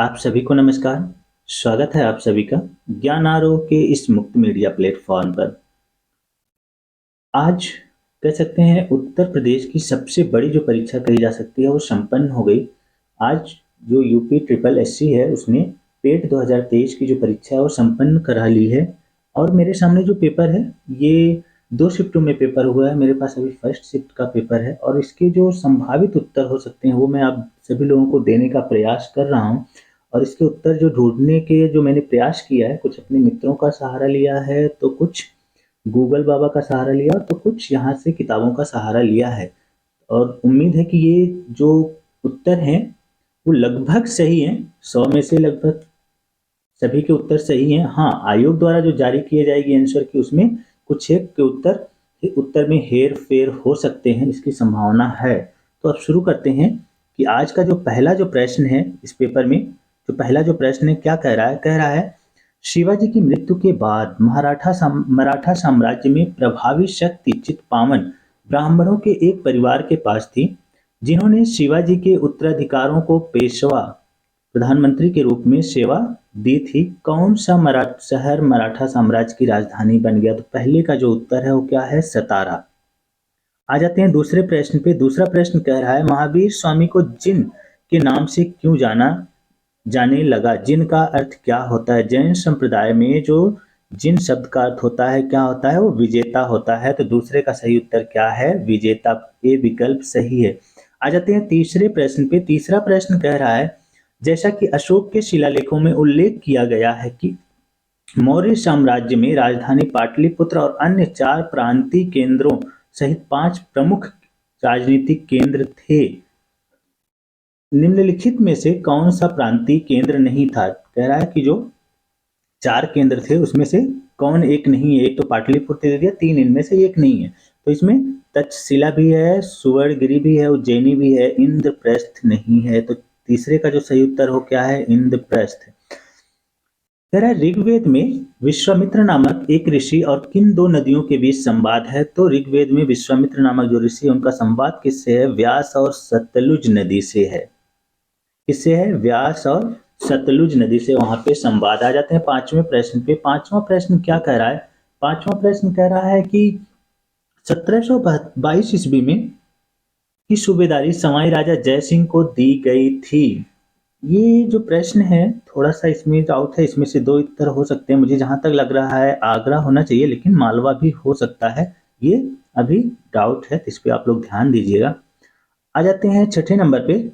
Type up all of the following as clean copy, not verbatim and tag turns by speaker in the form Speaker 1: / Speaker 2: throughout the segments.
Speaker 1: आप सभी को नमस्कार। स्वागत है आप सभी का ज्ञान आरोह के इस मुक्त मीडिया प्लेटफॉर्म पर। आज कह सकते हैं उत्तर प्रदेश की सबसे बड़ी जो परीक्षा कही जा सकती है वो संपन्न हो गई। आज जो यूपी ट्रिपल एससी है उसने पेट 2023 की जो परीक्षा है वो संपन्न करा ली है। और मेरे सामने जो पेपर है ये दो शिफ्टों में पेपर हुआ है। मेरे पास अभी फर्स्ट शिफ्ट का पेपर है और इसके जो संभावित उत्तर हो सकते हैं वो मैं आप सभी लोगों को देने का प्रयास कर रहा हूँ। और इसके उत्तर जो ढूंढने के जो मैंने प्रयास किया है, कुछ अपने मित्रों का सहारा लिया है तो कुछ गूगल बाबा का सहारा लिया तो कुछ यहाँ से किताबों का सहारा लिया है। और उम्मीद है कि ये जो उत्तर हैं वो लगभग सही हैं। 100 में से लगभग सभी के उत्तर सही हैं। हाँ, आयोग द्वारा जो जारी किए जाएगी आंसर की उसमें कुछ एक के उत्तर में हेर फेर हो सकते हैं, इसकी संभावना है। तो अब शुरू करते हैं कि आज का जो पहला जो प्रश्न है इस पेपर में, जो पहला जो प्रश्न है क्या कह रहा है शिवाजी की मृत्यु के बाद मराठा साम्राज्य में प्रभावी शक्ति चित्पावन ब्राह्मणों के एक परिवार के पास थी, जिन्होंने शिवाजी के उत्तराधिकारों को पेशवा प्रधानमंत्री के रूप में सेवा दी थी। कौन सा शहर मराठा साम्राज्य की राजधानी बन गया? तो पहले का जो उत्तर है वो क्या है? सतारा। आ जाते हैं दूसरे प्रश्न पे। दूसरा प्रश्न कह रहा है महावीर स्वामी को जिन के नाम से क्यों जाने लगा? जिन का अर्थ क्या होता है? जैन संप्रदाय में जो जिन शब्द का अर्थ होता है क्या होता है? वो विजेता होता है। तो दूसरे का सही उत्तर क्या है? विजेता। ए विकल्प सही है। आ जाते हैं तीसरे प्रश्न पे। तीसरा प्रश्न कह रहा है जैसा कि अशोक के शिलालेखों में उल्लेख किया गया है कि मौर्य साम्राज्य में राजधानी पाटलिपुत्र और अन्य 4 प्रांतीय केंद्रों सहित 5 प्रमुख राजनीतिक केंद्र थे। निम्नलिखित में से कौन सा प्रांतीय केंद्र नहीं था? कह रहा है कि जो 4 केंद्र थे उसमें से कौन एक नहीं है? एक तो पाटलिपुत्र दे दिया, 3 इनमें से एक नहीं है। तो इसमें तक्षशिला भी है, सुवर्णगिरी भी है, उज्जैनी भी है, इंद्रप्रस्थ नहीं है। तो तीसरे का जो सही उत्तर हो क्या है? इंद्रप्रस्थ। कह रहा है ऋग्वेद में विश्वामित्र नामक एक ऋषि और किन 2 नदियों के बीच संवाद है? तो ऋग्वेद में विश्वामित्र नामक जो ऋषि है उनका संवाद किससे है? व्यास और सतलुज नदी से है। किससे है? व्यास और सतलुज नदी से वहां पे संवाद। आ जाते हैं पांचवें प्रश्न पे। पांचवा प्रश्न क्या कह रहा है? पांचवा प्रश्न कह रहा है कि 1722 ईस्वी में की सूबेदारी सवाई राजा जय सिंह को दी गई थी। ये जो प्रश्न है थोड़ा सा इसमें डाउट है। इसमें से 2 उत्तर हो सकते हैं। मुझे जहां तक लग रहा है आगरा होना चाहिए, लेकिन मालवा भी हो सकता है। ये अभी डाउट है, इस पे आप लोग ध्यान दीजिएगा। आ जाते हैं छठे नंबर पे।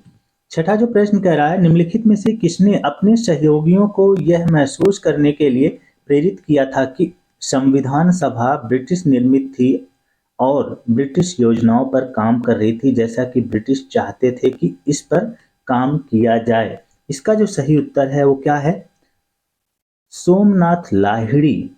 Speaker 1: छठा जो प्रश्न कह रहा है निम्नलिखित में से किसने अपने सहयोगियों को यह महसूस करने के लिए प्रेरित किया था कि संविधान सभा ब्रिटिश निर्मित थी और ब्रिटिश योजनाओं पर काम कर रही थी, जैसा कि ब्रिटिश चाहते थे कि इस पर काम किया जाए? इसका जो सही उत्तर है वो क्या है? सोमनाथ लाहिड़ी।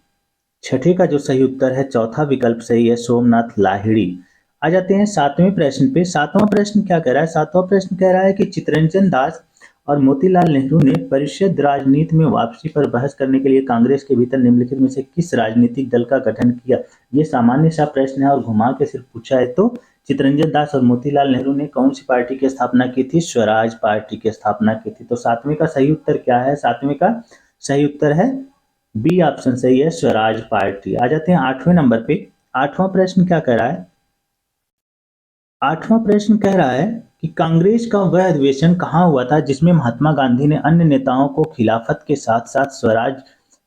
Speaker 1: छठे का जो सही उत्तर है, चौथा विकल्प सही है, सोमनाथ लाहिड़ी। आ जाते हैं सातवें प्रश्न पे। सातवां प्रश्न क्या कह रहा है? सातवां प्रश्न कह रहा है कि चित्तरंजन दास और मोतीलाल नेहरू ने परिषद राजनीति में वापसी पर बहस करने के लिए कांग्रेस के भीतर निम्नलिखित में से किस राजनीतिक दल का गठन किया? ये सामान्य सा प्रश्न है और घुमा के सिर्फ पूछा है। तो चित्तरंजन दास और मोतीलाल नेहरू ने कौन सी पार्टी की स्थापना की थी? स्वराज पार्टी की स्थापना की थी। तो सातवें का सही उत्तर क्या है? सातवें का सही उत्तर है बी ऑप्शन सही है, स्वराज पार्टी। आ जाते हैं आठवें नंबर पे। आठवां प्रश्न क्या कह रहा है? आठवां प्रश्न कह रहा है कि कांग्रेस का वह अधिवेशन कहाँ हुआ था जिसमें महात्मा गांधी ने अन्य नेताओं को खिलाफत के साथ साथ स्वराज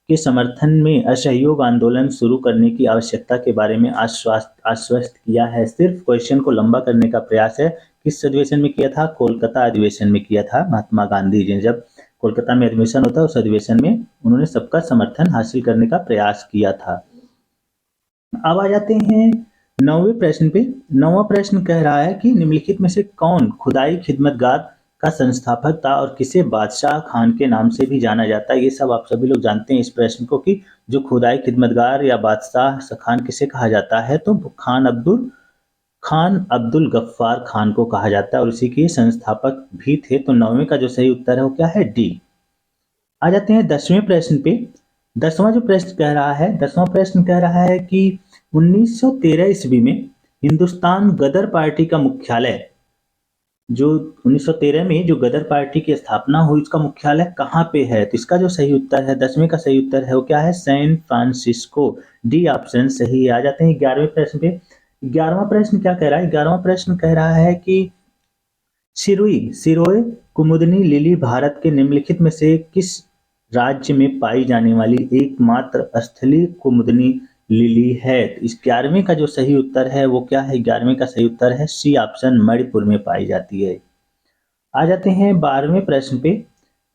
Speaker 1: के समर्थन में असहयोग आंदोलन शुरू करने की आवश्यकता के बारे में आश्वस्त किया है? सिर्फ क्वेश्चन को लंबा करने का प्रयास है। किस अधिवेशन में किया था? कोलकाता अधिवेशन में किया था। महात्मा गांधी जी ने जब कोलकाता में अधिवेशन होता है उस अधिवेशन में उन्होंने सबका समर्थन हासिल करने का प्रयास किया था। अब आ जाते हैं नौवें प्रश्न पे। नौवां प्रश्न कह रहा है कि निम्नलिखित में से कौन खुदाई खिदमतगार का संस्थापक था और किसे बादशाह खान के नाम से भी जाना जाता है? ये सब आप सभी लोग जानते हैं इस प्रश्न को कि जो खुदाई खिदमतगार या बादशाह खान किसे कहा जाता है? तो खान अब्दुल गफ्फार खान को कहा जाता है और उसी के संस्थापक भी थे। तो नौवें का जो सही उत्तर है वो क्या है? डी। आ जाते हैं 10वें प्रश्न पे। 10वां जो प्रश्न कह रहा है, 10वां प्रश्न कह रहा है कि 1913 ईस्वी में हिंदुस्तान गदर पार्टी का मुख्यालय जो 1913 में जो गदर पार्टी की स्थापना हुई उसका मुख्यालय कहाँ पे है? तो इसका जो सही उत्तर है, 10वें का सही उत्तर है वो क्या है? San Francisco. डी ऑप्शन सही है। आ जाते हैं 11वें प्रश्न पे। 11वां प्रश्न क्या कह रहा है? 11वां प्रश्न कह रहा है कि सिरोई सिरोय कुमुदनी लिली भारत के निम्नलिखित में से किस राज्य में पाई जाने वाली एकमात्र स्थलीय कुमुदनी लिली है? तो इस 11वें का जो सही उत्तर है वो क्या है? 11वें का सही उत्तर है सी ऑप्शन, मणिपुर में पाई जाती है। आ जाते हैं 12वें प्रश्न पे।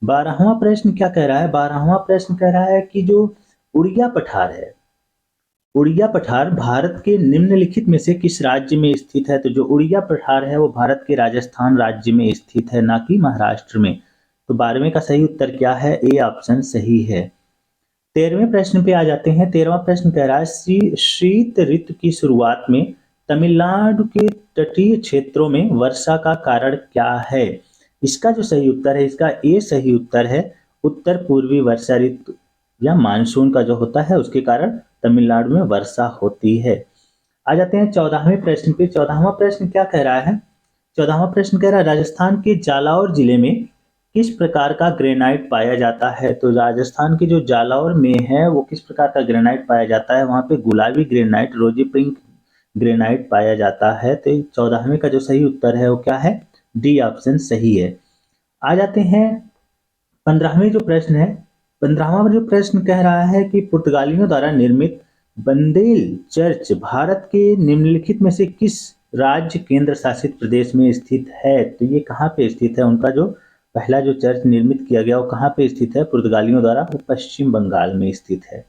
Speaker 1: 12वां प्रश्न क्या कह रहा है? 12वां प्रश्न कह रहा है कि जो उड़िया पठार है, उड़िया पठार भारत के निम्नलिखित में से किस राज्य में स्थित है? तो जो उड़िया पठार है वो भारत के राजस्थान राज्य में स्थित है, ना कि महाराष्ट्र में। तो 12वें का सही उत्तर क्या है? ए ऑप्शन सही है। 13वें प्रश्न पे आ जाते हैं। 13वां प्रश्न कह रहा है शीत ऋतु की शुरुआत में तमिलनाडु के तटीय क्षेत्रों में वर्षा का कारण क्या है? इसका जो सही उत्तर है, इसका ए सही उत्तर है उत्तर पूर्वी वर्षा ऋतु या मानसून का जो होता है उसके कारण तमिलनाडु में वर्षा होती है। आ जाते हैं 14वें प्रश्न पे। 14वां प्रश्न क्या कह रहा है? 14वां प्रश्न कह रहा है राजस्थान के जालौर जिले में किस प्रकार का ग्रेनाइट पाया जाता है? तो राजस्थान के जो जालौर में है वो किस प्रकार का ग्रेनाइट पाया जाता है? वहां पे गुलाबी ग्रेनाइट, रोजी पिंक ग्रेनाइट पाया जाता है। तो 14वें का जो सही उत्तर है वो क्या है? डी ऑप्शन सही है। आ जाते हैं 15वें जो प्रश्न है। 15वां जो प्रश्न कह रहा है कि पुर्तगालियों द्वारा निर्मित बंदेल चर्च भारत के निम्नलिखित में से किस राज्य केंद्र शासित प्रदेश में स्थित है? तो ये कहाँ पे स्थित है? उनका जो पहला जो चर्च निर्मित किया गया वो कहाँ पे स्थित है पुर्तगालियों द्वारा? वो पश्चिम बंगाल में स्थित है।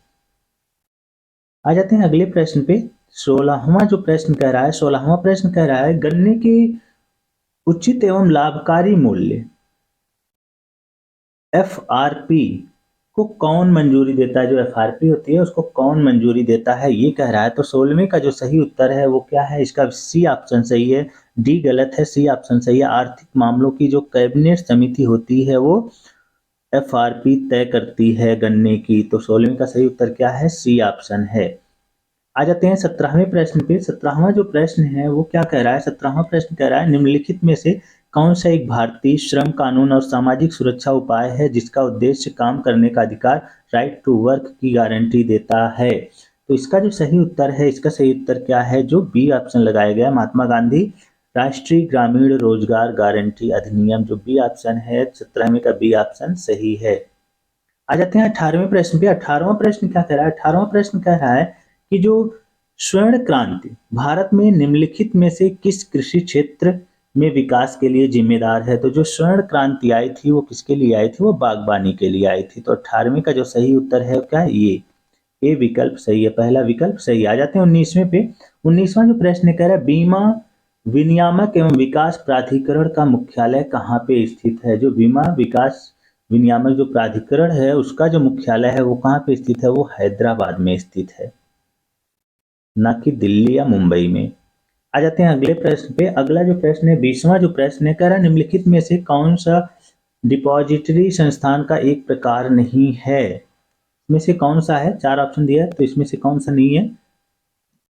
Speaker 1: आ जाते हैं अगले प्रश्न पे। 16वां जो प्रश्न कह रहा है, 16वां प्रश्न कह रहा है गन्ने के उचित एवं लाभकारी मूल्य एफआरपी को कौन मंजूरी देता है? जो एफआरपी होती है उसको कौन मंजूरी देता है ये कह रहा है। तो 16वें का जो सही उत्तर है वो क्या है? इसका सी ऑप्शन सही है, डी गलत है, सी ऑप्शन सही है। आर्थिक मामलों की जो कैबिनेट समिति होती है वो एफआरपी तय करती है गन्ने की। तो 16वें का सही उत्तर क्या है? सी ऑप्शन है। आ जाते हैं 17वें प्रश्न पे। 17वां जो प्रश्न है वो क्या कह रहा है? 17वां प्रश्न कह रहा है निम्नलिखित में से कौन सा एक भारतीय श्रम कानून और सामाजिक सुरक्षा उपाय है जिसका उद्देश्य काम करने का अधिकार, राइट टू वर्क की गारंटी देता है? तो इसका जो सही उत्तर है, इसका सही उत्तर क्या है? जो बी ऑप्शन लगाया गया, महात्मा गांधी राष्ट्रीय ग्रामीण रोजगार गारंटी अधिनियम, जो बी ऑप्शन है 17वें का बी ऑप्शन सही है। आ जाते हैं 18वें प्रश्न पे। 18वां प्रश्न क्या कह रहा है? 18वां प्रश्न कह रहा है कि जो स्वर्ण क्रांति भारत में निम्नलिखित में से किस कृषि क्षेत्र में विकास के लिए जिम्मेदार है? तो जो स्वर्ण क्रांति आई थी वो किसके लिए आई थी? वो बागवानी के लिए आई थी। तो 18वें का जो सही उत्तर है क्या है? ये ए विकल्प सही है, पहला विकल्प सही। आ जाते हैं 19वें पे। 19वां जो प्रश्न कह रहा है बीमा विनियामक एवं विकास प्राधिकरण का मुख्यालय कहाँ पे स्थित है? जो बीमा विकास विनियामक जो प्राधिकरण है उसका जो मुख्यालय है वो कहाँ पे स्थित है? वो हैदराबाद में स्थित है, ना कि दिल्ली या मुंबई में। आ जाते हैं अगले प्रश्न पे। अगला जो प्रश्न है 20वां जो प्रश्न है कह रहा है निम्नलिखित में से कौन सा डिपॉजिटरी संस्थान का एक प्रकार नहीं है? इसमें से कौन सा है? चार ऑप्शन दिया है तो इसमें से कौन सा नहीं है?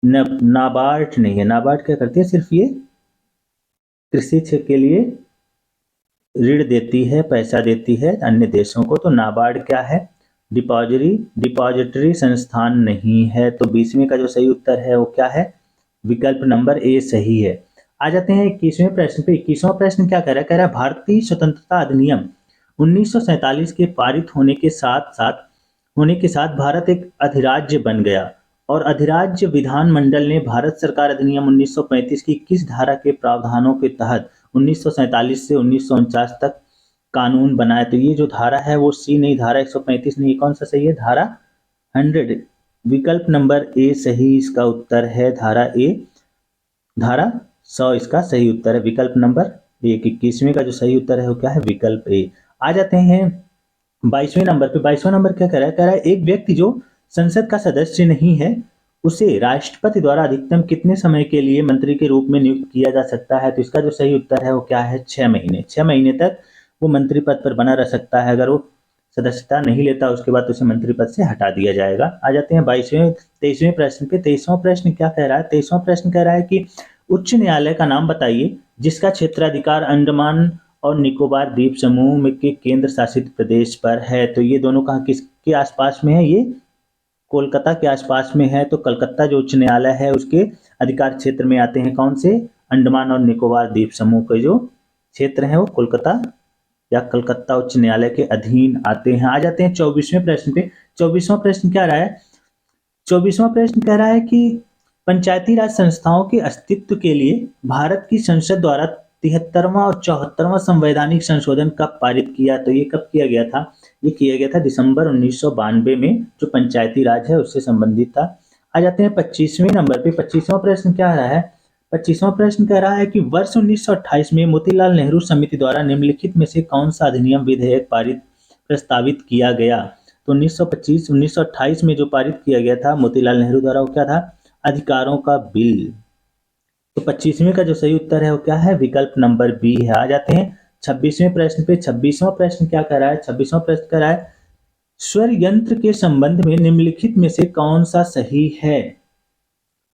Speaker 1: नाबार्ड नहीं है। नाबार्ड क्या करती है? सिर्फ ये कृषि क्षेत्र के लिए ऋण देती है, पैसा देती है अन्य देशों को। तो नाबार्ड क्या है? डिपॉजिटरी संस्थान नहीं है। तो 20वें का जो सही उत्तर है वो क्या है? विकल्प नंबर ए सही है। आ जाते हैं 21वें प्रश्न पे। 21वां प्रश्न क्या कह रहा है? कह रहा है भारतीय स्वतंत्रता अधिनियम 1947 के पारित होने के साथ भारत एक अधिराज्य बन गया और अधिराज्य विधानमंडल ने भारत सरकार अधिनियम 1935 की किस धारा के प्रावधानों के तहत 1947 से 1949 तक कानून बनाया? तो ये जो धारा है वो सी नहीं, धारा 135 नहीं। कौन सा सही है? धारा 100। विकल्प नंबर ए सही इसका उत्तर है, धारा ए, धारा 100 इसका सही उत्तर है। विकल्प नंबर ए। 21वें का जो सही उत्तर है वो क्या है? विकल्प ए। आ जाते हैं 22वें नंबर पे। 22वां नंबर क्या कह रहा है? कह रहा है एक व्यक्ति जो संसद का सदस्य नहीं है उसे राष्ट्रपति द्वारा अधिकतम कितने समय के लिए मंत्री के रूप में नियुक्त किया जा सकता है? तो इसका जो सही उत्तर है वो क्या है? 6 महीने। 6 महीने तक वो मंत्री पद पर बना रह सकता है। अगर वो सदस्यता नहीं लेता उसके बाद उसे मंत्री पद से हटा दिया जाएगा। आ जाते हैं 23वें प्रश्न पे। 23वां प्रश्न क्या कह रहा है? 23वां प्रश्न कह रहा है कि उच्च न्यायालय का नाम बताइए जिसका क्षेत्राधिकार अंडमान और निकोबार द्वीप समूह में के केंद्र शासित प्रदेश पर है। तो ये दोनों कहाँ किसके आसपास में है? ये कोलकाता के आसपास में है। तो कलकत्ता जो उच्च न्यायालय है उसके अधिकार क्षेत्र में आते हैं कौन से? अंडमान और निकोबार द्वीप समूह के जो क्षेत्र है वो कोलकाता या कलकत्ता उच्च न्यायालय के अधीन आते हैं। आ जाते हैं 24वें प्रश्न पे। 24वां प्रश्न क्या रहा है? 24वां प्रश्न कह रहा है कि पंचायती राज संस्थाओं के अस्तित्व के लिए भारत की संसद द्वारा 73वां और 74वां संवैधानिक संशोधन कब पारित किया? तो ये कब किया गया था? ये किया गया था दिसंबर 1992 में, जो पंचायती राज है उससे संबंधित था। आ जाते हैं 25वें नंबर पे। 25वां प्रश्न क्या रहा है? 25वां प्रश्न कह रहा है कि वर्ष 1928 में मोतीलाल नेहरू समिति द्वारा निम्नलिखित में से कौन सा अधिनियम विधेयक पारित प्रस्तावित किया गया? तो 1928 में जो पारित किया गया था मोतीलाल नेहरू द्वारा वो क्या था? अधिकारों का बिल। तो 25वें का जो सही उत्तर है वो क्या है? विकल्प नंबर बी है। आ जाते हैं 26वें प्रश्न पे। 26वां प्रश्न क्या कर रहा है? 26वां प्रश्न कर रहा है स्वर यंत्र के संबंध में निम्नलिखित में से कौन सा सही है?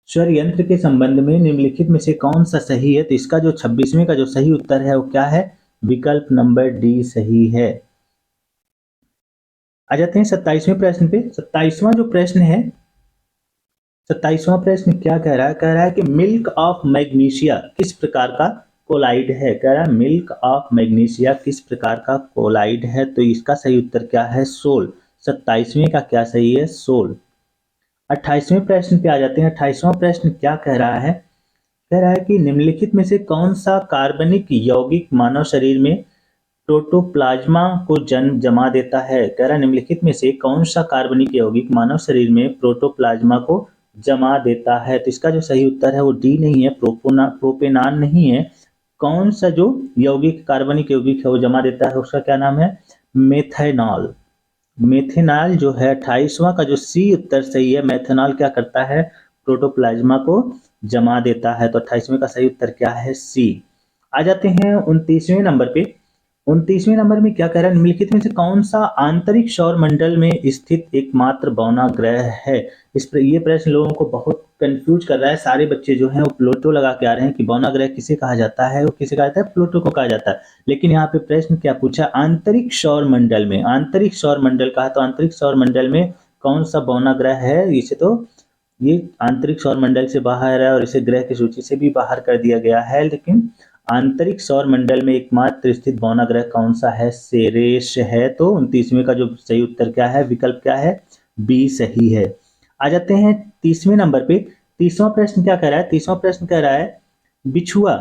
Speaker 1: स्वर यंत्र के संबंध में निम्नलिखित में से कौन सा सही है? तो इसका जो 26वें का जो सही उत्तर है वो क्या है? विकल्प नंबर डी सही है। आ जाते हैं 27वें प्रश्न पे। 27वां जो प्रश्न है, 27वां प्रश्न क्या कह रहा है? कह रहा है कि मिल्क ऑफ मैग्नीशिया किस प्रकार का कोलाइड है? कह रहा है मिल्क ऑफ मैग्नीशिया किस प्रकार का कोलाइड है? तो इसका सही उत्तर क्या है? सोल। 27वें का क्या सही है? सोल। 28वें प्रश्न पे आ जाते हैं। 28वां प्रश्न क्या कह रहा है? कह रहा है कि निम्नलिखित में से कौन सा कार्बनिक यौगिक मानव शरीर में प्रोटोप्लाज्मा को जन्म जमा देता है? कह रहा है निम्नलिखित में से कौन सा कार्बनिक यौगिक मानव शरीर में प्रोटोप्लाज्मा को जमा देता है? तो इसका जो सही उत्तर है वो डी नहीं है, प्रोपेनान नहीं है। कौन सा जो यौगिक कार्बनिक यौगिक है वो जमा देता है उसका क्या नाम है? मेथेनॉल। मेथेनॉल जो है 28वां का जो सी उत्तर सही है। मेथेनॉल क्या करता है? प्रोटोप्लाज्मा को जमा देता है। तो 28वें का सही उत्तर क्या है? सी। आ जाते हैं 29वें नंबर पे। 29वें नंबर में क्या कह रहा है? निम्नलिखित में से कौन सा आंतरिक सौर मंडल में स्थित एकमात्र बौना ग्रह है? ये प्रश्न लोगों को बहुत कंफ्यूज कर रहा है। सारे बच्चे जो हैं वो प्लूटो लगा के आ रहे हैं कि बौना ग्रह किसे कहा जाता है? वो किसे कहा जाता है? प्लूटो को कहा जाता है। लेकिन यहाँ पे प्रश्न क्या पूछा? आंतरिक सौर मंडल में। आंतरिक सौर मंडल कहा तो आंतरिक सौर मंडल में कौन सा बौना ग्रह है? इसे तो ये आंतरिक सौर मंडल से बाहर है और इसे ग्रह की सूची से भी बाहर कर दिया गया है। लेकिन आंतरिक सौर मंडल में एकमात्र स्थित बौना ग्रह कौन सा है? सेरेस है। तो 29वें का जो सही उत्तर क्या है? विकल्प क्या है? बी सही है। आ जाते हैं 30वें नंबर पे। 30वां प्रश्न क्या कह रहा है? 30वां प्रश्न कह रहा है बिछुआ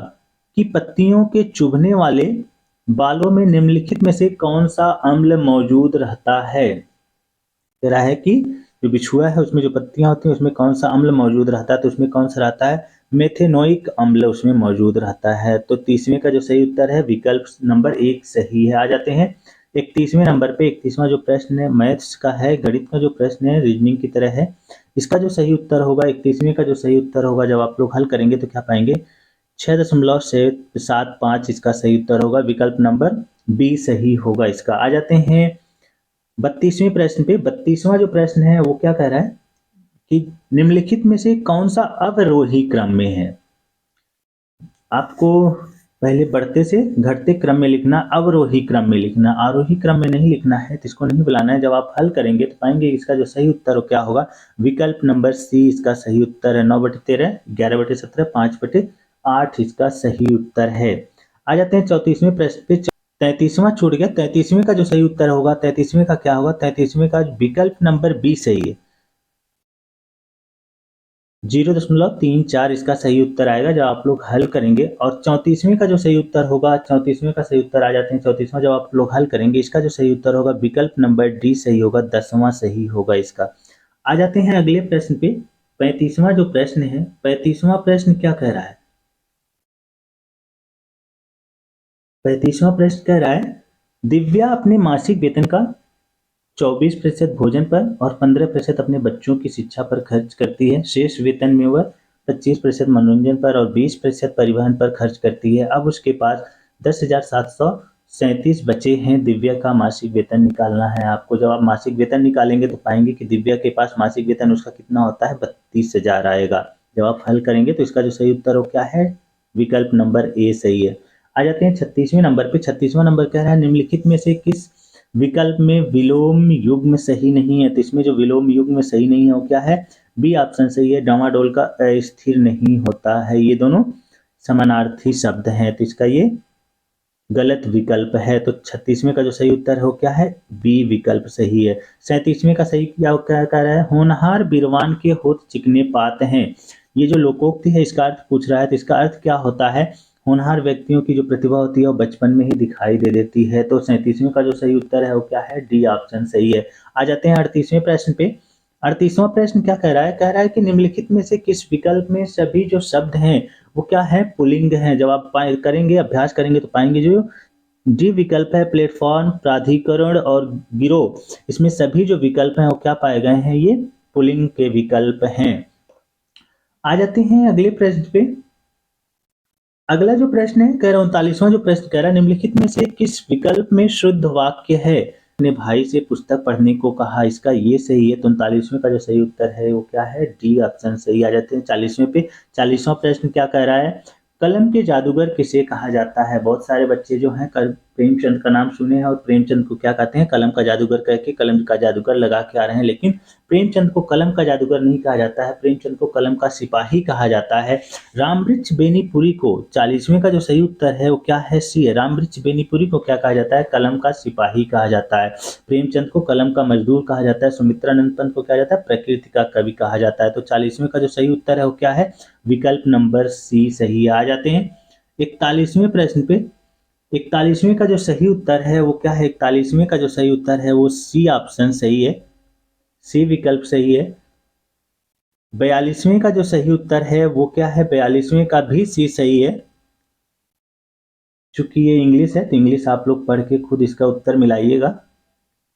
Speaker 1: की पत्तियों के चुभने वाले बालों में निम्नलिखित में से कौन सा अम्ल मौजूद रहता है? कह रहा है कि जो बिछुआ है उसमें जो पत्तियां होती हैं उसमें कौन सा अम्ल मौजूद रहता है? तो उसमें कौन सा रहता है? मेथेनोइक अम्ल उसमें मौजूद रहता है। तो 30वें का जो सही उत्तर है विकल्प नंबर 1 सही है। आ जाते हैं 31वें नंबर पे। 31वां जो प्रश्न है मैथ्स का है, गणित का जो प्रश्न है रीजनिंग की तरह है। इसका जो सही उत्तर होगा 31वें का जो सही उत्तर होगा जब आप लोग हल करेंगे तो क्या पाएंगे? 6.75 इसका सही उत्तर होगा। विकल्प नंबर बी सही होगा इसका। आ जाते हैं 32वें प्रश्न पे। 32वां जो प्रश्न है वो क्या कह रहा है कि निम्नलिखित में से कौन सा अवरोही क्रम में है? आपको पहले बढ़ते से घटते क्रम में लिखना, अवरोही क्रम में लिखना, आरोही क्रम में नहीं लिखना है। तो इसको नहीं बुलाना है। जब आप हल करेंगे तो पाएंगे इसका जो सही उत्तर क्या होगा? विकल्प नंबर सी इसका सही उत्तर है। 9/13, 11/17, 5/8 इसका सही उत्तर है। आ जाते हैं 34वें प्रश्न पे। 33वां छूट गया। 33वें का जो सही उत्तर होगा, 33वें का क्या होगा? 33वें का विकल्प नंबर बी सही है। 0.34 इसका सही उत्तर आएगा जब आप लोग हल करेंगे। और 34वें का जो सही उत्तर होगा, 34वें का सही उत्तर आ जाते हैं 34वां जब आप लोग हल करेंगे इसका जो सही उत्तर होगा विकल्प नंबर डी सही होगा। 10वां सही होगा इसका। आ जाते हैं अगले प्रश्न पे। 35वां जो प्रश्न है, 35वां प्रश्न क्या कह रहा है? 35वां प्रश्न कह रहा है दिव्या अपने मासिक वेतन का 24% भोजन पर और 15% अपने बच्चों की शिक्षा पर खर्च करती है। शेष वेतन में वह 25% मनोरंजन पर और 20% परिवहन पर खर्च करती है। अब उसके पास 10,737 बचे हैं। दिव्या का मासिक वेतन निकालना है आपको। जब आप मासिक वेतन निकालेंगे तो पाएंगे कि दिव्या के पास मासिक वेतन उसका कितना होता है? 32,000 आएगा। जब आप हल करेंगे तो इसका जो सही उत्तर हो क्या है, विकल्प नंबर ए सही है। आ जाते हैं 36वें नंबर पे। 36वां नंबर कह रहा है निम्नलिखित में से किस विकल्प में विलोम युग्म सही नहीं है। तो इसमें जो विलोम युग्म सही नहीं है वो क्या है, बी ऑप्शन सही है, डामाडोल का अस्थिर नहीं होता है। ये दोनों समानार्थी शब्द हैं, तो इसका ये गलत विकल्प है। तो 36वें का जो सही उत्तर हो क्या है, बी विकल्प सही है। 37वें का सही क्या कह रहा है, होनहार बीरवान के होठ चिकने पात हैं। ये जो लोकोक्ति है इसका अर्थ पूछ रहा है, तो इसका अर्थ क्या होता है, होनहार व्यक्तियों की जो प्रतिभा होती है वो बचपन में ही दिखाई दे देती है। तो 37वें का जो सही उत्तर है वो क्या है, डी ऑप्शन सही है। आ जाते हैं 38वें प्रश्न पे। 38वां प्रश्न क्या कह रहा है कि निम्नलिखित में से किस विकल्प में सभी जो शब्द हैं वो क्या है, पुल्लिंग है। जब आप करेंगे अभ्यास करेंगे तो पाएंगे जो डी विकल्प है, प्लेटफॉर्म, प्राधिकरण और गिरोह, इसमें सभी जो विकल्प हैं वो क्या पाए गए हैं, ये पुल्लिंग के विकल्प हैं। आ जाते हैं अगले प्रश्न पे। अगला जो प्रश्न है कह रहा 39वां जो प्रश्न कह रहा है निम्नलिखित में से किस विकल्प में शुद्ध वाक्य है। ने भाई से पुस्तक पढ़ने को कहा, इसका ये सही है। तो 39वें का जो सही उत्तर है वो क्या है, डी ऑप्शन सही। आ जाते हैं 40वें पे। 40वां प्रश्न क्या कह रहा है, कलम के जादूगर किसे कहा जाता है। बहुत सारे बच्चे जो हैं प्रेमचंद का नाम सुने हैं और प्रेमचंद को क्या कहते हैं, कलम का जादूगर कह के कलम का जादूगर लगा के आ रहे हैं, लेकिन प्रेमचंद को कलम का जादूगर नहीं कहा जाता है, प्रेमचंद को कलम का सिपाही कहा जाता है। रामवृक्ष बेनीपुरी को, 40वें का जो सही उत्तर है वो क्या है, सी है। रामवृक्ष बेनीपुरी को क्या कहा जाता है, कलम का सिपाही कहा जाता है। प्रेमचंद को कलम का मजदूर कहा जाता है। सुमित्रानंद पंत को क्या जाता है, प्रकृति का कवि कहा जाता है। तो 40वें का जो सही उत्तर है वो क्या है, विकल्प नंबर सी सही है। आ जाते हैं 41वें प्रश्न पे। 41वें का जो सही उत्तर है वो क्या है, 41वें का जो सही उत्तर है वो सी ऑप्शन सही है, सी विकल्प सही है। 42वें का जो सही उत्तर है वो क्या है, 42वें का भी सी सही है। चूंकि ये इंग्लिश है तो इंग्लिश आप लोग पढ़ के खुद इसका उत्तर मिलाइएगा,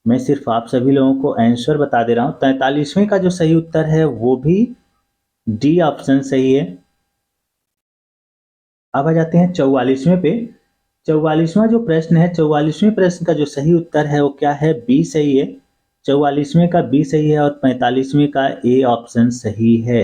Speaker 1: मैं सिर्फ आप सभी लोगों को आंसर बता दे रहा हूं। 43वें का जो सही उत्तर है वो भी डी ऑप्शन सही है। अब आ जाते हैं 44वें पे। 44वां जो प्रश्न है, 44वें प्रश्न का जो सही उत्तर है वो क्या है, बी सही है। 44वें का बी सही है और 45वें का ए ऑप्शन सही है।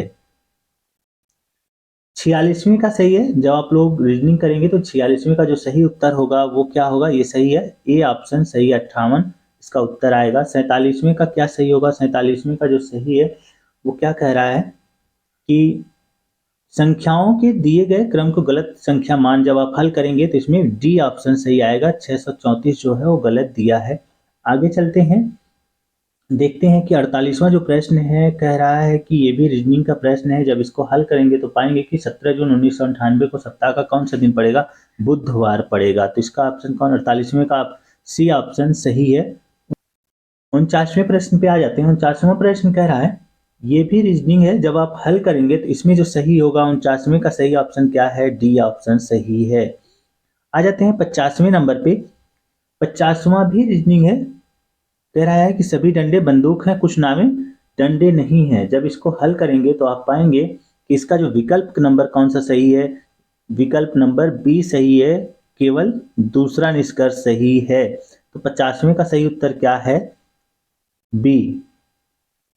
Speaker 1: 46वें का सही है। जब आप लोग रीजनिंग करेंगे तो 46वें का जो सही उत्तर होगा वो क्या होगा, ये सही है, ए ऑप्शन सही है, 58 इसका उत्तर आएगा। 47वें का क्या सही होगा, 47वें का जो सही है वो क्या कह रहा है कि संख्याओं के दिए गए क्रम को गलत संख्या मान जब आप हल करेंगे तो इसमें डी ऑप्शन सही आएगा। 634 जो है वो गलत दिया है। आगे चलते हैं, देखते हैं कि 48वां जो प्रश्न है कह रहा है कि ये भी रीजनिंग का प्रश्न है। जब इसको हल करेंगे तो पाएंगे कि 17 जून 1998 को सप्ताह का कौन सा दिन पड़ेगा, बुधवार पड़ेगा। तो इसका ऑप्शन कौन, 48वें का सी ऑप्शन सही है। 49वें प्रश्न पे आ जाते हैं। 49वां प्रश्न कह रहा है, ये भी रीजनिंग है, जब आप हल करेंगे तो इसमें जो सही होगा 49वें का सही ऑप्शन क्या है, डी ऑप्शन सही है। आ जाते हैं 50वें नंबर पे। 50वां भी रीजनिंग है, कह रहा है कि सभी डंडे बंदूक हैं, कुछ नामे डंडे नहीं हैं। जब इसको हल करेंगे तो आप पाएंगे कि इसका जो विकल्प नंबर कौन सा सही है, विकल्प नंबर बी सही है, केवल दूसरा निष्कर्ष सही है। तो 50वें का सही उत्तर क्या है, बी।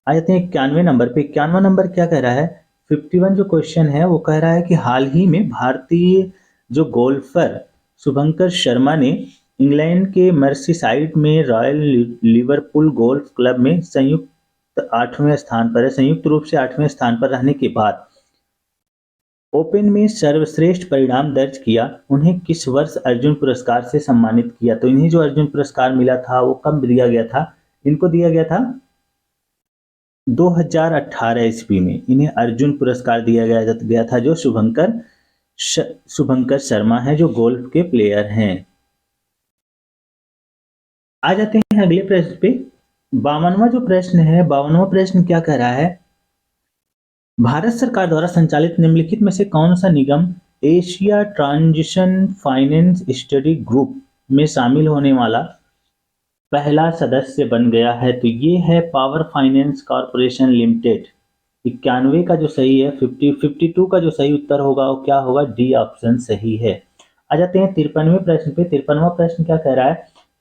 Speaker 1: आ जाते हैं 91वें नंबर पे। 91वां नंबर क्या कह रहा है, 51 जो क्वेश्चन है वो कह रहा है कि हाल ही में भारतीय जो गोल्फर शुभंकर शर्मा ने इंग्लैंड के मर्सीसाइड में रॉयल लिवरपूल गोल्फ क्लब में संयुक्त 8वें स्थान पर है, संयुक्त रूप से 8वें स्थान पर रहने के बाद ओपन में सर्वश्रेष्ठ परिणाम दर्ज किया। उन्हें किस वर्ष अर्जुन पुरस्कार से सम्मानित किया। तो इन्हें जो अर्जुन पुरस्कार मिला था वो कब दिया गया था, इनको दिया गया था 2018 ईस्वी में इन्हें अर्जुन पुरस्कार दिया गया था, जो शुभंकर शर्मा है जो गोल्फ के प्लेयर हैं। आ जाते हैं अगले प्रश्न पे। 52वां जो प्रश्न है, 52वां प्रश्न क्या कह रहा है, भारत सरकार द्वारा संचालित निम्नलिखित में से कौन सा निगम Asia transition finance study group में शामिल होने वाला पहला सदस्य बन गया है। तो ये है पावर फाइनेंस कॉर्पोरेशन लिमिटेड। 91 का जो सही है, 52 का जो सही उत्तर होगा वो क्या होगा, डी ऑप्शन सही है। आ जाते हैं 53वें प्रश्न पे। 53वां प्रश्न क्या कह रहा है,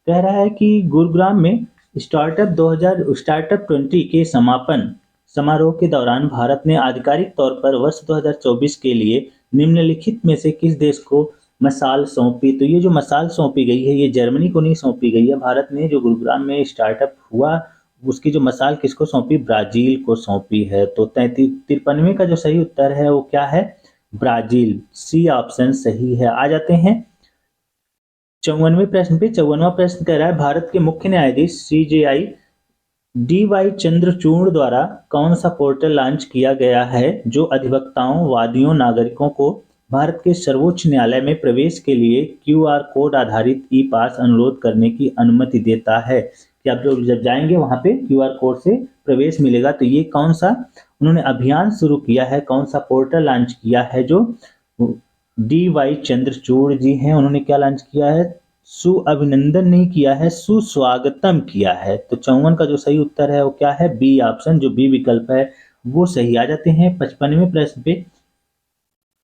Speaker 1: कह रहा है कि गुरुग्राम में स्टार्टअप 2020 के समारोह के दौरान भारत ने आधिकारिक तौर पर वर्ष 2024 के लिए निम्नलिखित में से किस देश को मसाल सौंपी? तो ये जो मसाल सौंपी गई है, ये जर्मनी को नहीं सौंपी गई है। भारत ने जो गुरुग्राम में स्टार्टअप हुआ, उसकी जो मसाल किसको सौंपी? ब्राजील को सौंपी है। तो 53वें का जो सही उत्तर है वो क्या है? ब्राजील। सी ऑप्शन सही है। आ जाते हैं 54वें प्रश्न पे। 54वां प्रश्न कह रहा है, भारत के मुख्य न्यायाधीश CJI DY चंद्रचूड़ द्वारा कौन सा पोर्टल लॉन्च किया गया है जो अधिवक्ताओं, वादियों, नागरिकों को भारत के सर्वोच्च न्यायालय में प्रवेश के लिए QR कोड आधारित ई पास अनुरोध करने की अनुमति देता है? कि आप जब जाएंगे वहां पे QR कोड से प्रवेश मिलेगा। तो ये कौन सा उन्होंने अभियान शुरू किया है, कौन सा पोर्टल लॉन्च किया है? जो DY चंद्रचूड़ जी हैं, उन्होंने क्या लॉन्च किया है? सुअभिनंदन नहीं किया है, सुस्वागतम किया है। तो 54 का जो सही उत्तर है वो क्या है? बी ऑप्शन, जो बी विकल्प है वो सही। आ जाते हैं 55वें प्रश्न पे।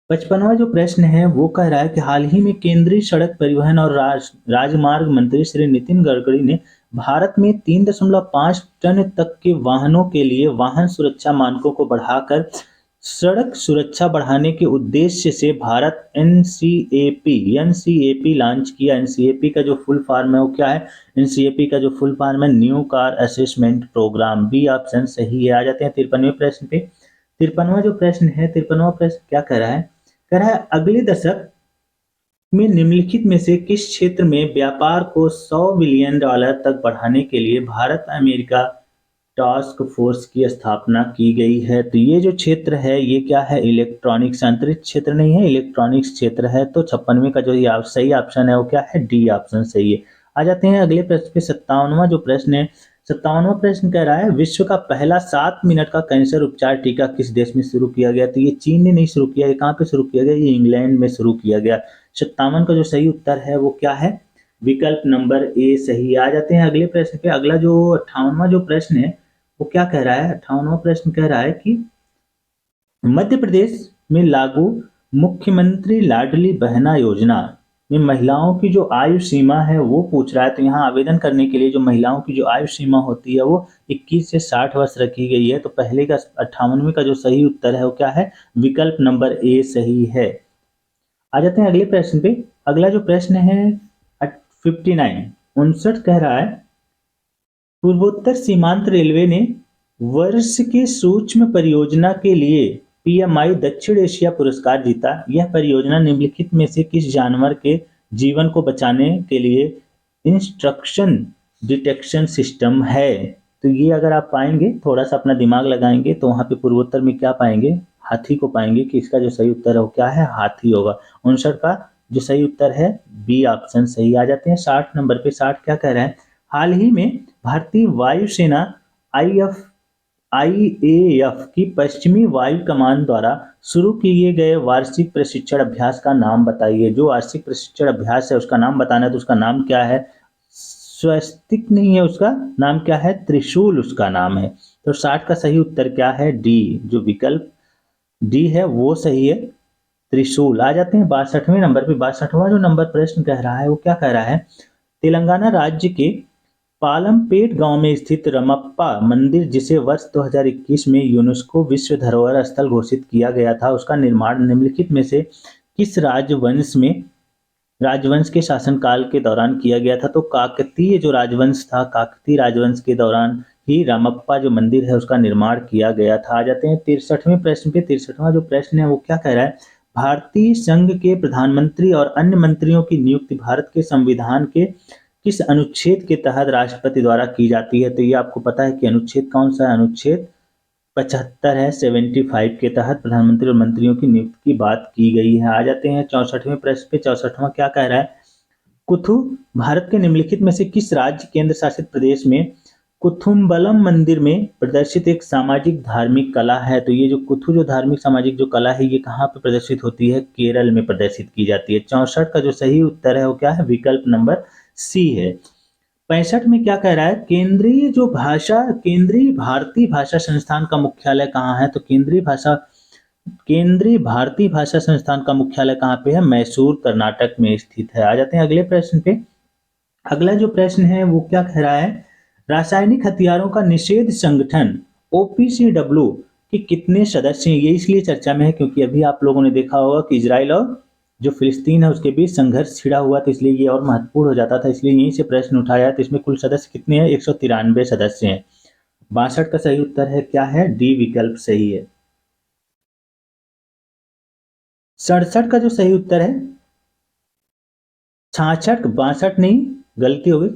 Speaker 1: 55वां जो प्रश्न है वो कह रहा है कि हाल ही में केंद्रीय सड़क परिवहन और राजमार्ग मंत्री श्री नितिन गडकरी ने भारत में 3.5 टन तक के वाहनों के लिए वाहन सुरक्षा मानकों को बढ़ाकर सड़क सुरक्षा बढ़ाने के उद्देश्य से भारत एनसीएपी लॉन्च किया। एनसीएपी का जो फुल फॉर्म है वो क्या है? एनसीएपी का जो फुल फॉर्म है, new car assessment programme. B option सही है। आ जाते हैं 53वें प्रश्न पे। 53वां जो प्रश्न है, 53वां प्रश्न क्या कह रहा है? कह रहा है, अगले दशक में निम्नलिखित में से किस क्षेत्र में व्यापार को $100 बिलियन तक बढ़ाने के लिए भारत अमेरिका टास्क फोर्स की स्थापना की गई है? तो ये जो क्षेत्र है ये क्या है? इलेक्ट्रॉनिक्स। अंतरिक्ष क्षेत्र नहीं है, इलेक्ट्रॉनिक्स क्षेत्र है। तो 56वें का जो सही ऑप्शन है वो क्या है? डी ऑप्शन सही है। आ जाते हैं अगले प्रश्न पे। 57वां जो प्रश्न है, 57वां प्रश्न कह रहा है, विश्व का पहला 7 मिनट का कैंसर उपचार टीका किस देश में शुरू किया गया? तो ये चीन ने नहीं शुरू किया, ये कहाँ पे शुरू किया गया? ये इंग्लैंड में शुरू किया गया। 57 का जो सही उत्तर है वो क्या है? विकल्प नंबर ए सही। आ जाते हैं अगले प्रश्न पे। अगला जो 58वां जो प्रश्न है वो क्या कह रहा है? 58वां प्रश्न कह रहा है कि मध्य प्रदेश में लागू मुख्यमंत्री लाडली बहना योजना में महिलाओं की जो आयु सीमा है वो पूछ रहा है। तो यहाँ आवेदन करने के लिए जो महिलाओं की जो आयु सीमा होती है वो 21 से 60 वर्ष रखी गई है। तो पहले का 58वें का जो सही उत्तर है वो क्या है? विकल्प नंबर ए सही है। आ जाते हैं अगले प्रश्न पे। अगला जो प्रश्न है 59 कह रहा है, पूर्वोत्तर सीमांत रेलवे ने वर्ष के सूक्ष्म परियोजना के लिए PMI दक्षिण एशिया पुरस्कार जीता। यह परियोजना निम्नलिखित में से किस जानवर के जीवन को बचाने के लिए इंस्ट्रक्शन डिटेक्शन सिस्टम है? तो ये अगर आप पाएंगे, थोड़ा सा अपना दिमाग लगाएंगे, तो वहां पे पूर्वोत्तर में क्या पाएंगे? हाथी को पाएंगे। कि इसका जो सही उत्तर है वो क्या है? हाथी होगा। 59 का जो सही उत्तर है बी ऑप्शन सही। आ जाते हैं 60 नंबर पे। 60 क्या कह रहा है? हाल ही में भारतीय वायुसेना IAF की पश्चिमी वायु कमान द्वारा शुरू किए गए वार्षिक प्रशिक्षण अभ्यास का नाम बताइए। जो वार्षिक प्रशिक्षण अभ्यास है उसका नाम बताना है। तो उसका नाम क्या है? स्वस्तिक नहीं है, उसका नाम क्या है? त्रिशूल उसका नाम है। तो 60 का सही उत्तर क्या है? डी, जो विकल्प डी है वो सही है, त्रिशूल। आ जाते हैं 62वें नंबर पे। 62वां जो नंबर प्रश्न कह रहा है वो क्या कह रहा है? तेलंगाना राज्य के पालमपेट गांव में स्थित रमप्पा मंदिर, जिसे वर्ष 2021 में यूनेस्को विश्व धरोहर स्थल घोषित किया गया था, उसका निर्माण निम्नलिखित में से किस राजवंश के शासनकाल के दौरान किया गया था? तो काकतीय जो राजवंश था, काकतीय राजवंश के दौरान ही रामप्पा जो मंदिर है उसका निर्माण किया गया था। आ जाते हैं 63वें प्रश्न पे। 63वां जो प्रश्न है वो क्या कह रहा है? भारतीय संघ के प्रधानमंत्री और अन्य मंत्रियों की नियुक्ति भारत के संविधान के किस अनुच्छेद के तहत राष्ट्रपति द्वारा की जाती है? तो ये आपको पता है कि अनुच्छेद कौन सा है? अनुच्छेद 75 है। 75 के तहत प्रधानमंत्री और मंत्रियों की नियुक्ति की बात की गई है। आ जाते हैं 64वें प्रश्न पे। 64वां क्या कह रहा है? कुथु भारत के निम्नलिखित में से किस राज्य केंद्र शासित प्रदेश में कुथुम्बलम मंदिर में प्रदर्शित एक सामाजिक धार्मिक कला है? तो ये जो कुथु जो धार्मिक सामाजिक जो कला है ये कहाँ पे प्रदर्शित होती है? केरल में प्रदर्शित की जाती है। 64 का जो सही उत्तर है वो क्या है? विकल्प नंबर सी है। 65 में क्या कह रहा है? केंद्रीय भारतीय भाषा संस्थान का मुख्यालय कहाँ है? तो केंद्रीय भारतीय भाषा संस्थान का मुख्यालय कहाँ पे है? मैसूर कर्नाटक में स्थित है। आ जाते हैं अगले प्रश्न पे। अगला जो प्रश्न है वो क्या कह रहा है? रासायनिक हथियारों का निषेध संगठन OPCW के कितने सदस्य हैं? ये इसलिए चर्चा में है क्योंकि अभी आप लोगों ने देखा होगा कि इजराइल और जो फिलिस्तीन है उसके बीच संघर्ष छिड़ा हुआ, तो इसलिए ये और महत्वपूर्ण हो जाता था, इसलिए यहीं से प्रश्न उठाया। तो इसमें कुल सदस्य कितने हैं? 193 सदस्य हैं। 62 का सही उत्तर है क्या है? डी विकल्प सही है। 67 का जो सही उत्तर है 66, 62 नहीं, गलती हो गई।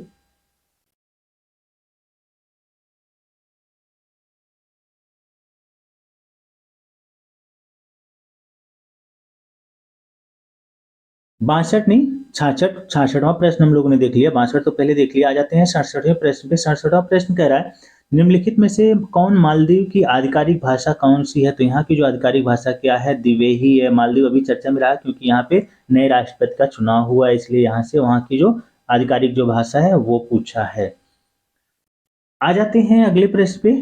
Speaker 1: 62 नहीं, 66। 66वां प्रश्न हम लोगों ने देख लिया, 62 तो पहले देख लिया। आ जाते हैं 67वें प्रश्न पे। 67वां प्रश्न कह रहा है निम्नलिखित में से कौन मालदीव की आधिकारिक भाषा कौन सी है? तो यहाँ की जो आधिकारिक भाषा क्या है? दिवेही है। मालदीव अभी चर्चा में रहा क्योंकि यहाँ पे नए राष्ट्रपति का चुनाव हुआ है, इसलिए यहाँ से वहाँ की जो आधिकारिक जो भाषा है वो पूछा है। आ जाते हैं अगले प्रश्न पे।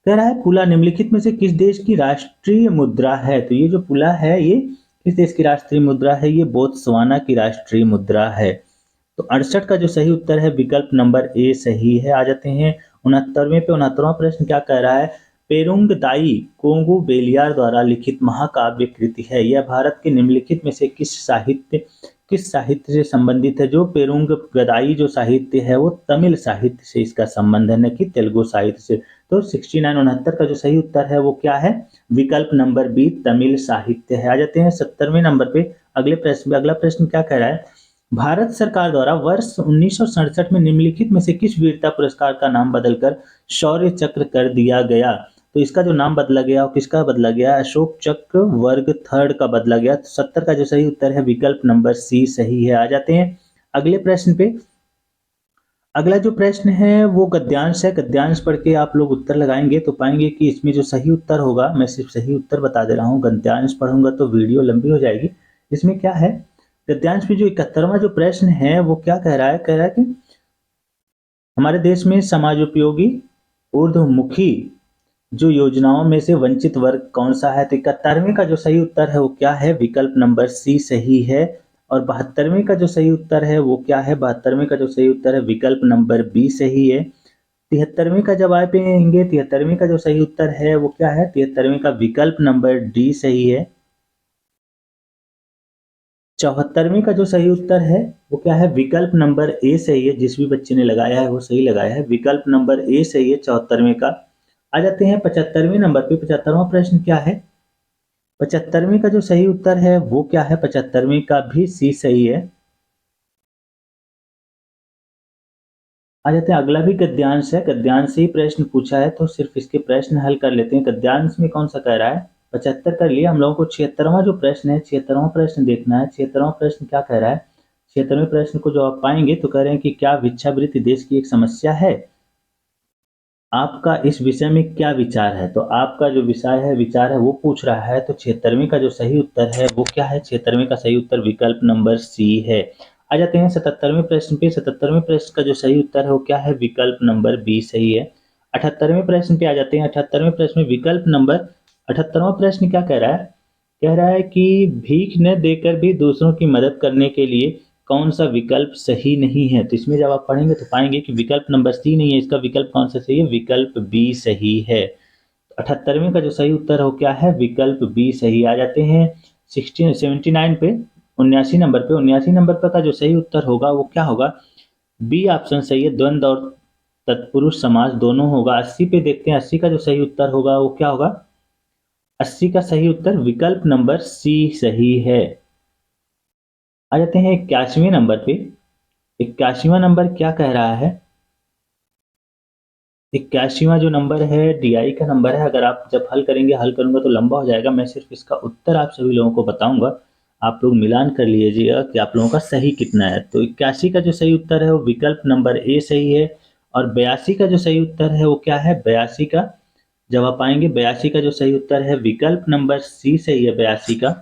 Speaker 1: कह रहा है पुला निम्नलिखित में से किस देश की राष्ट्रीय मुद्रा है? तो ये जो पुला है ये किस देश की राष्ट्रीय मुद्रा है? ये बोत्सवाना की राष्ट्रीय मुद्रा है। तो 68 का जो सही उत्तर है विकल्प नंबर ए सही है। आ जाते हैं 69वें पे। 69वां प्रश्न क्या कह रहा है? पेरुंग दाई कोंगू बेलियार द्वारा लिखित महाकाव्य कृति है, यह भारत के निम्नलिखित में से किस साहित्य से संबंधित है? जो पेरुंग गदाई जो साहित्य है वो तमिल साहित्य से इसका संबंध है, न कि तेलुगु साहित्य से। तो 69 69 का जो सही उत्तर है वो क्या है? विकल्प नंबर बी तमिल साहित्य है। आ जाते हैं 70वें नंबर पे। अगले प्रश्न पे। अगला प्रश्न क्या कह रहा है? भारत सरकार द्वारा वर्ष 1967 में निम्नलिखित में से किस वीरता पुरस्कार का नाम बदलकर शौर्य चक्र कर दिया गया? तो इसका जो नाम बदला गया और किसका बदला गया? अशोक चक्र वर्ग थर्ड का बदला गया। तो 70 का जो सही उत्तर है विकल्प नंबर सी सही है। आ जाते हैं अगले प्रश्न पे। अगला जो प्रश्न है वो गद्यांश है। गद्यांश पढ़ के आप लोग उत्तर लगाएंगे तो पाएंगे कि इसमें जो सही उत्तर होगा, मैं सिर्फ सही उत्तर बता दे रहा हूँ, गद्यांश पढ़ूंगा तो वीडियो लंबी हो जाएगी। इसमें क्या है? गद्यांश में जो 71वां जो प्रश्न है वो क्या कह रहा है? कह रहा है कि हमारे देश में समाजोपयोगी ऊर्ध्वमुखी जो योजनाओं में से वंचित वर्ग कौन सा है? तो 71वें का जो सही उत्तर है वो क्या है? विकल्प नंबर सी सही है। और 72वें का जो सही उत्तर है वो क्या है? 72वें का जो सही उत्तर है विकल्प नंबर बी सही है। 73वें का जब आप आएंगे, 73वें का जो सही उत्तर है वो क्या है? 73वें का विकल्प नंबर डी सही है। 74वें का जो सही उत्तर है वो क्या है? विकल्प नंबर ए सही है। जिस भी बच्चे ने लगाया है वो सही लगाया है, विकल्प नंबर ए सही है 74वें का। आ जाते हैं 75वें नंबर पे। 75वां प्रश्न क्या है? 75वें का जो सही उत्तर है वो क्या है? 75वें का भी सी सही है। आ जाते हैं अगला भी गद्यांश है। गद्यांश से ही प्रश्न पूछा है तो सिर्फ इसके प्रश्न हल कर लेते हैं। गद्यांश में कौन सा कह रहा है? 75 कर लिया। हम लोगों को 76वां जो प्रश्न है, 76वां प्रश्न देखना है। 76वां प्रश्न क्या कह रहा है? 76वें प्रश्न को जो आप पाएंगे तो कह रहे हैं कि क्या भिक्षावृत्ति देश की एक समस्या है? आपका इस विषय में क्या विचार है? तो आपका जो विषय है, विचार है, वो पूछ रहा है। तो 76वें का जो सही उत्तर है वो क्या है? 76वें का सही उत्तर विकल्प नंबर सी है। आ जाते हैं 77वें प्रश्न पे। 77वें प्रश्न का जो सही उत्तर है वो क्या है? विकल्प नंबर बी सही है। 78वें प्रश्न पे आ जाते हैं। 78वें प्रश्न में विकल्प नंबर 78वां प्रश्न क्या कह रहा है? कह रहा है कि भीख न देकर भी दूसरों की मदद करने के लिए कौन सा विकल्प सही नहीं है? तो इसमें जब आप पढ़ेंगे तो पाएंगे कि विकल्प नंबर सी नहीं है, इसका विकल्प कौन सा सही है? विकल्प बी सही है। 78वें का जो सही उत्तर है वो क्या है? विकल्प बी सही। आ जाते हैं 79 पे। 79 नंबर पे। 79 नंबर पर का जो सही उत्तर होगा वो क्या होगा? बी ऑप्शन सही है, द्वंद्व और तत्पुरुष समास दोनों होगा। 80 पे देखते हैं। 80 का जो सही उत्तर होगा वो क्या होगा? 80 का सही उत्तर विकल्प नंबर सी सही है। आ जाते हैं 81वें नंबर पे। 81वां नंबर क्या कह रहा है? 81वां जो नंबर है डीआई का नंबर है। अगर आप जब हल करेंगे, हल करूंगा तो लंबा हो जाएगा, मैं सिर्फ इसका उत्तर आप सभी लोगों को बताऊंगा। आप लोग मिलान कर लीजिएगा कि आप लोगों का सही कितना है। तो 81 का जो सही उत्तर है वो विकल्प नंबर ए सही है। और 82 का जो सही उत्तर है वो क्या है? 82 का जब आप आएंगे, 82 का जो सही उत्तर है विकल्प नंबर सी सही है। 82 का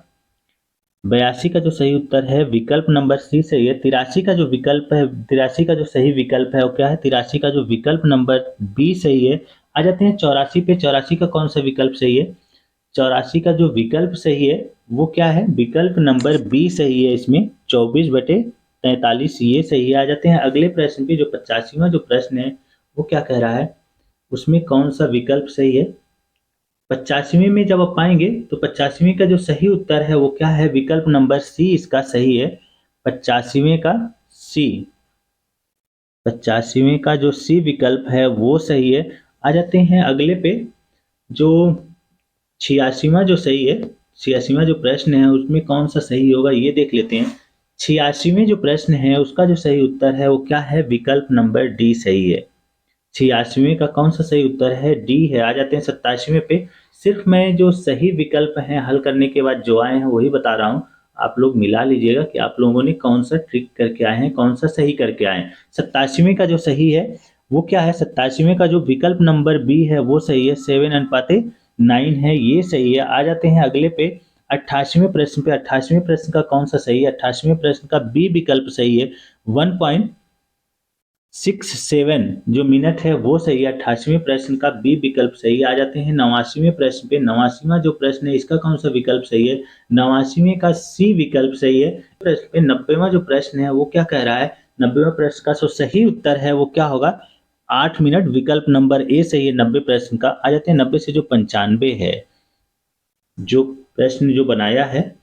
Speaker 1: 82 का जो सही उत्तर है विकल्प नंबर सी सही है। 83 का जो विकल्प है, 83 का जो सही विकल्प है वो क्या है? 83 का जो विकल्प नंबर बी सही है। आ जाते हैं 84 पे। 84 का कौन सा विकल्प सही है? 84 का जो विकल्प सही है वो क्या है? विकल्प नंबर बी सही है। इसमें 24/43 ये सही है। आ जाते हैं अगले प्रश्न पे। जो 85वां जो प्रश्न है वो क्या कह रहा है? उसमें कौन सा विकल्प सही है। 85वें में जब आप पाएंगे तो 85वें का जो सही उत्तर है वो क्या है, विकल्प नंबर सी इसका सही है। 85वें का सी, 85वें का जो सी विकल्प है वो सही है। आ जाते हैं अगले पे, जो 86वां जो सही है, 86वां जो प्रश्न है उसमें कौन सा सही होगा ये देख लेते हैं। 86वें जो प्रश्न है उसका जो सही उत्तर है वो क्या है, विकल्प नंबर डी सही है। 86वें का कौन सा सही उत्तर है, डी है। आ जाते हैं 87वें पे। सिर्फ मैं जो सही विकल्प हैं हल करने के बाद जो आए हैं वही बता रहा हूँ, आप लोग मिला लीजिएगा कि आप लोगों ने कौन सा ट्रिक करके आए हैं, कौन सा सही करके आए हैं। 87वें का जो सही है वो क्या है, 87वें का जो विकल्प नंबर बी है वो सही है, 7/9 है, ये सही है। आ जाते हैं अगले पे 88वें प्रश्न पे। 88वें प्रश्न का कौन सा सही है, 88वें प्रश्न का बी विकल्प सही है, 1.67 जो मिनट है वो सही है। 88वें प्रश्न का बी विकल्प सही है। आ जाते हैं 89वें प्रश्न पे। 89वां जो प्रश्न है इसका कौन सा विकल्प सही है, 89वें का सी विकल्प सही है। प्रश्न पे 90वां जो प्रश्न है वो क्या कह रहा है, 90वें प्रश्न का जो सही उत्तर है वो क्या होगा, 8 मिनट, विकल्प नंबर ए सही है 90 प्रश्न का। आ जाते हैं 90 से जो 95 है, जो प्रश्न जो बनाया है,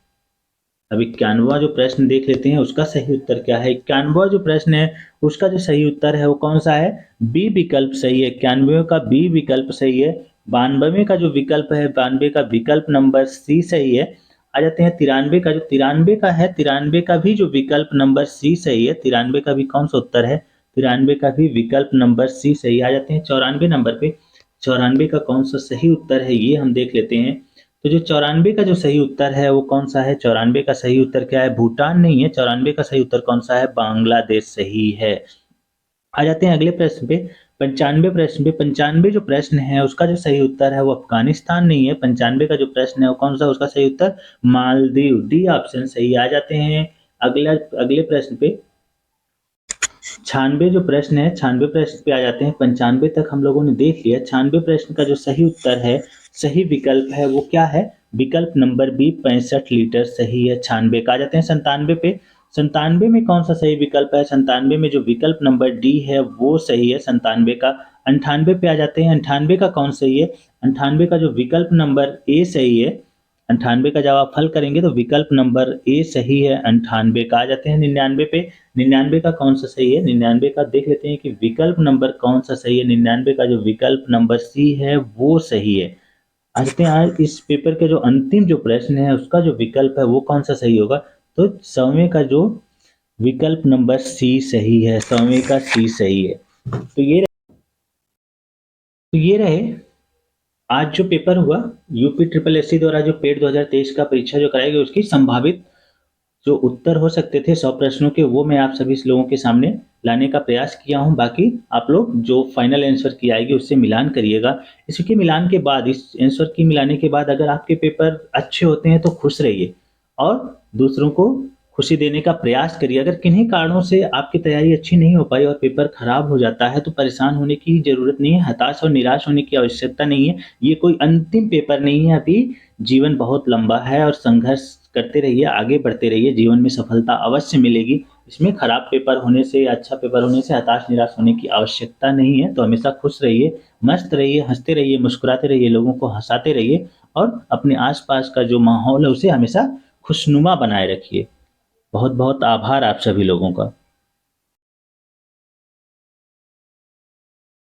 Speaker 1: अब 91वां जो प्रश्न देख लेते हैं उसका सही उत्तर क्या है। 91वां जो प्रश्न है उसका जो सही उत्तर है वो कौन सा है, बी विकल्प सही है। 91वें का बी विकल्प सही है। 92वें का जो विकल्प है, 92 का विकल्प नंबर सी सही है। आ जाते हैं 93 का, जो 93 का है 93 का भी जो विकल्प नंबर सी सही है। 93 का भी कौन सा उत्तर है, 93 का भी विकल्प नंबर सी सही है। आ जाते हैं 94 नंबर पे। 94 का कौन सा सही उत्तर है ये हम देख लेते हैं। तो जो 94 का जो सही उत्तर है वो कौन सा है, 94 का सही उत्तर क्या है, भूटान नहीं है। 94 का सही उत्तर कौन सा है, बांग्लादेश सही है। आ जाते हैं अगले प्रश्न पे, 95 प्रश्न पे। 95 जो प्रश्न है उसका जो सही उत्तर है वो अफगानिस्तान नहीं है। 95 का जो प्रश्न है वो कौन सा, उसका सही उत्तर मालदीव, डी ऑप्शन सही है। आ जाते हैं अगला अगले प्रश्न पे। 96 जो प्रश्न है, 96 प्रश्न पे आ जाते हैं। 95 तक हम लोगों ने देख लिया। 96 प्रश्न का जो सही उत्तर है, सही विकल्प है वो क्या है, विकल्प नंबर बी 65 लीटर सही है 96 का। आ जाते हैं 97 पे। 97 में कौन सा सही विकल्प है, 97 में जो विकल्प नंबर डी है वो सही है 97 का। 98 पे आ जाते हैं, 98 का कौन सही है, 98 का जो विकल्प नंबर ए सही है। 98 का जब आप हल करेंगे तो विकल्प नंबर ए सही है 98 का। आ जाते हैं 99 पे। 99 का कौन सा सही है, 99 का देख लेते हैं कि विकल्प नंबर कौन सा सही है। 99 का जो विकल्प नंबर सी है वो सही है। आ जाते हैं आज इस पेपर के जो अंतिम जो प्रश्न है उसका जो विकल्प है वो कौन सा सही होगा, तो 100वें का जो विकल्प नंबर सी सही है, 100वें का सी सही है। तो ये रहे आज जो पेपर हुआ, यूपी ट्रिपल एससी द्वारा जो पेड 2023 का परीक्षा जो कराई गई उसकी संभावित जो उत्तर हो सकते थे 100 प्रश्नों के, वो मैं आप सभी लोगों के सामने लाने का प्रयास किया हूं। बाकी आप लोग जो फाइनल आंसर की आएगी उससे मिलान करिएगा। इसके मिलान के बाद, इस आंसर की मिलाने के बाद अगर आपके पेपर अच्छे होते हैं तो खुश रहिए और दूसरों को खुशी देने का प्रयास करिए। अगर किन्हीं कारणों से आपकी तैयारी अच्छी नहीं हो पाई और पेपर खराब हो जाता है तो परेशान होने की ज़रूरत नहीं है, हताश और निराश होने की आवश्यकता नहीं है। ये कोई अंतिम पेपर नहीं है, अभी जीवन बहुत लंबा है और संघर्ष करते रहिए, आगे बढ़ते रहिए, जीवन में सफलता अवश्य मिलेगी। इसमें खराब पेपर होने से या अच्छा पेपर होने से हताश निराश होने की आवश्यकता नहीं है। तो हमेशा खुश रहिए, मस्त रहिए, हंसते रहिए, मुस्कुराते रहिए, लोगों को हंसाते रहिए और अपने आसपास का जो माहौल है उसे हमेशा खुशनुमा बनाए रखिए। बहुत बहुत आभार आप सभी लोगों का।